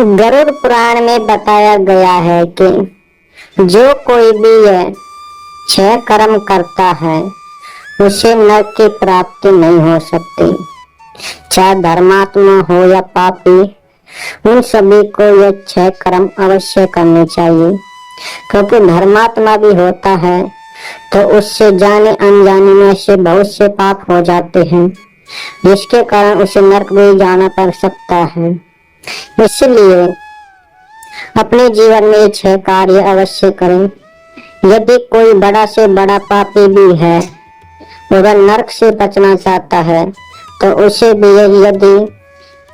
गरुड़ पुराण में बताया गया है कि जो कोई भी यह 6 कर्म करता है उसे नरक की प्राप्ति नहीं हो सकती। चाहे धर्मात्मा हो या पापी, उन सभी को ये 6 कर्म अवश्य करने चाहिए, क्योंकि धर्मात्मा भी होता है तो उससे जाने अनजाने में से बहुत से पाप हो जाते हैं, जिसके कारण उसे नरक भी जाना पड़ सकता है। इसलिए अपने जीवन में 6 कार्य अवश्य करें। यदि कोई बड़ा से बड़ा पापी भी है, अगर नरक से बचना चाहता है तो उसे भी यदि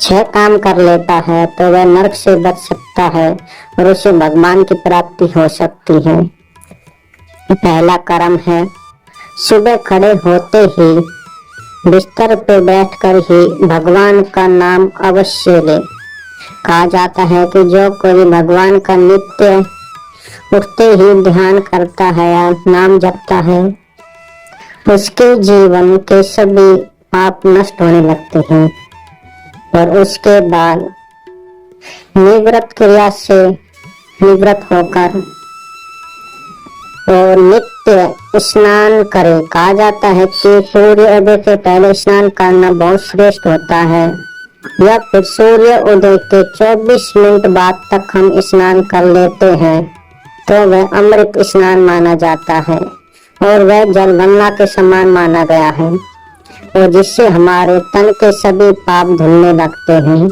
6 काम कर लेता है तो वह नरक से बच सकता है और उसे भगवान की प्राप्ति हो सकती है। पहला कर्म है, सुबह खड़े होते ही बिस्तर पे बैठकर ही भगवान का नाम अवश्य ले। कहा जाता है कि जो कोई भगवान का नित्य उठते ही ध्यान करता है या नाम जपता है, उसके जीवन के सभी पाप नष्ट होने लगते हैं और उसके बाद निवृत्त क्रिया से निवृत्त होकर और नित्य स्नान करे। कहा जाता है कि सूर्योदय से पहले स्नान करना बहुत श्रेष्ठ होता है, या फिर सूर्य उदय के 24 मिनट बाद तक हम स्नान कर लेते हैं तो वह अमृत स्नान माना जाता है और वह जलगंगा के समान माना गया है, और जिससे हमारे तन के सभी पाप धुलने लगते हैं।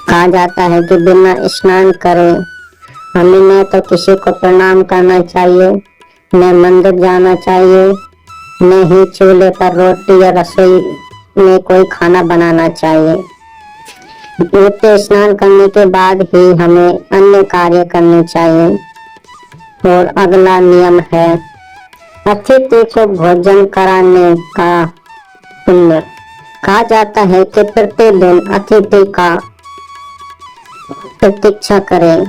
कहा जाता है कि बिना स्नान करे हमें न तो किसी को प्रणाम करना चाहिए, न मंदिर जाना चाहिए, न ही चूल्हे पर रोटी या रसोई में कोई खाना बनाना चाहिए। नित्य स्नान करने के बाद ही हमें अन्य कार्य करने चाहिए। और अगला नियम है, अतिथि को भोजन कराने का पुण्य। कहा जाता है कि प्रतिदिन अतिथि का प्रतीक्षा करें।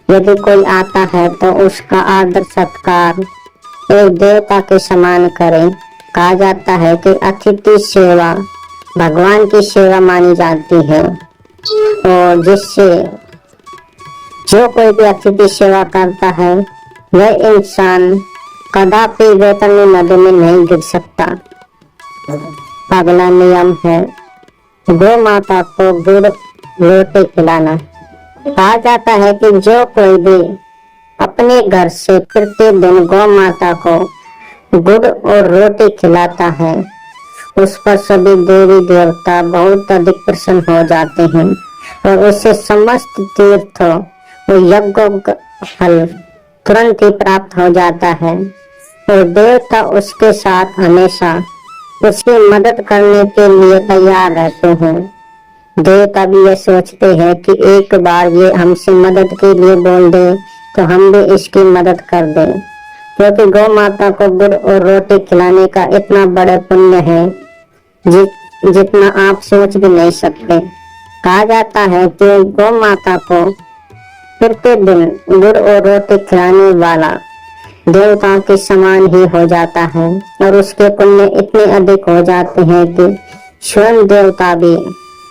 यदि कोई आता है तो उसका आदर सत्कार एक देवता के समान करें। कहा जाता है कि अतिथि सेवा भगवान की सेवा मानी जाती है, और जिससे जो कोई भी अतिथि सेवा करता है वह इंसान कदापि वेतनी नदी में नहीं गिर सकता। अगला नियम है, गौ माता को गुड़ रोटी खिलाना। कहा जाता है कि जो कोई भी अपने घर से प्रतिदिन गौ माता को गुड़ और रोटी खिलाता है, उस पर सभी देवी देवता बहुत अधिक प्रसन्न हो जाते हैं और उससे समस्त तीर्थ और यज्ञों का फल तुरंत ही प्राप्त हो जाता है, और देवता उसके साथ हमेशा उसकी मदद करने के लिए तैयार रहते हैं। देवता भी ये सोचते हैं कि एक बार ये हमसे मदद के लिए बोल दे तो हम भी इसकी मदद कर दें, क्योंकि गौ माता को गुड़ और रोटी खिलाने का इतना बड़ा पुण्य है जितना आप सोच भी नहीं सकते। कहा जाता है कि गौ माता को प्रतिदिन गुड़ और रोटी खिलाने वाला देवताओं के समान ही हो जाता है, और उसके पुण्य इतने अधिक हो जाते हैं कि स्वयं देवता भी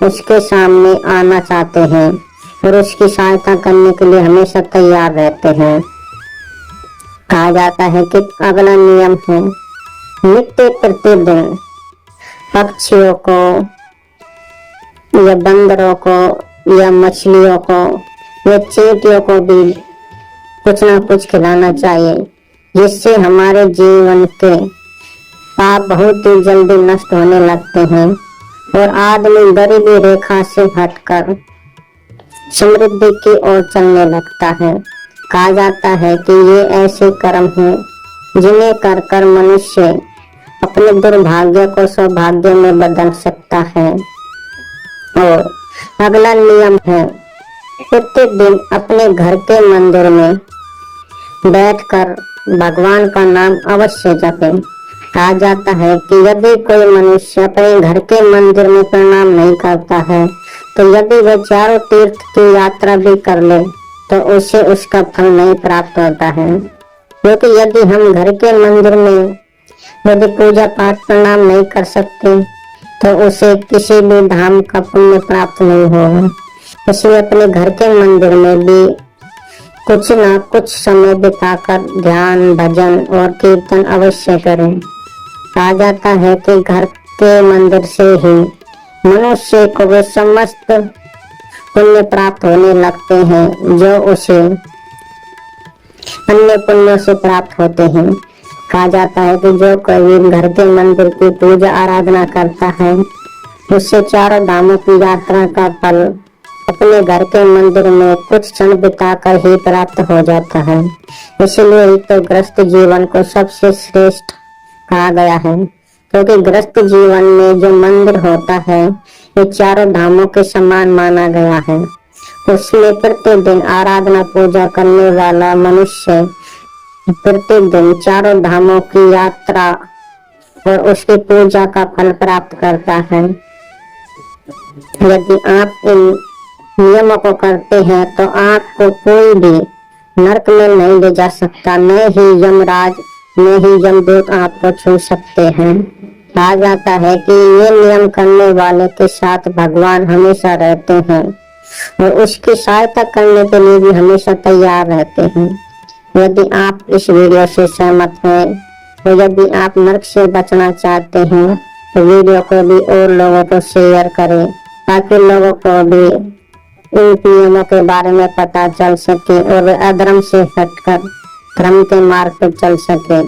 उसके सामने आना चाहते हैं और उसकी सहायता करने के लिए हमेशा तैयार रहते हैं। कहा जाता है कि अगला नियम है, नित्य प्रतिदिन पक्षियों को या बंदरों को या मछलियों को या चींटियों को भी कुछ ना कुछ खिलाना चाहिए, जिससे हमारे जीवन के पाप बहुत ही जल्दी नष्ट होने लगते हैं और आदमी गरीबी रेखा से हटकर समृद्धि की ओर चलने लगता है। कहा जाता है कि ये ऐसे कर्म हैं जिन्हें कर कर मनुष्य अपने दुर्भाग्य को सौभाग्य में बदल सकता है। और अगला नियम है, प्रतिदिन अपने घर के मंदिर में बैठकर भगवान का नाम अवश्य जपें। कहा जाता है कि यदि कोई मनुष्य अपने घर के मंदिर में प्रणाम नहीं करता है तो यदि वह चारों तीर्थ की यात्रा भी कर ले तो उसे उसका फल नहीं प्राप्त होता है, क्योंकि यदि हम घर के मंदिर में यदि पूजा पाठ प्रणाम नहीं कर सकते तो उसे किसी भी धाम का पुण्य प्राप्त नहीं होगा। इसलिए अपने घर के मंदिर में भी कुछ ना कुछ समय बिताकर ध्यान, भजन और कीर्तन अवश्य करें। कहा जाता है कि घर के मंदिर से ही मनुष्य को वे समस्त पुण्य प्राप्त होने लगते हैं जो उसे अन्य पुण्यों से प्राप्त होते हैं। कहा जाता है कि जो कोई घर के मंदिर की पूजा आराधना करता है उससे चारों धामों की यात्रा का फल अपने घर के मंदिर में कुछ क्षण बिताकर ही प्राप्त हो जाता है। इसलिए ही तो गृहस्थ जीवन को सबसे श्रेष्ठ कहा गया है, क्योंकि गृहस्थ जीवन में जो मंदिर होता है ये चारों धामों के समान माना गया है। उसमें प्रतिदिन आराधना पूजा करने वाला मनुष्य प्रतिदिन चारों धामों की यात्रा और उसकी पूजा का फल प्राप्त करता है। यदि आप इन नियमों को करते हैं तो आपको कोई भी नरक में नहीं ले जा सकता, न ही यमराज न ही यमदूत आपको छू सकते हैं। कहा जाता है कि ये नियम करने वाले के साथ भगवान हमेशा रहते हैं और उसकी सहायता करने के लिए भी हमेशा तैयार रहते हैं। यदि आप इस वीडियो से सहमत हैं तो यदि आप नरक से बचना चाहते हैं तो वीडियो को भी और लोगों को शेयर करें ताकि लोगों को भी इन नियमों के बारे में पता चल सके और वे अधर्म से हटकर धर्म के मार्ग पर चल सके।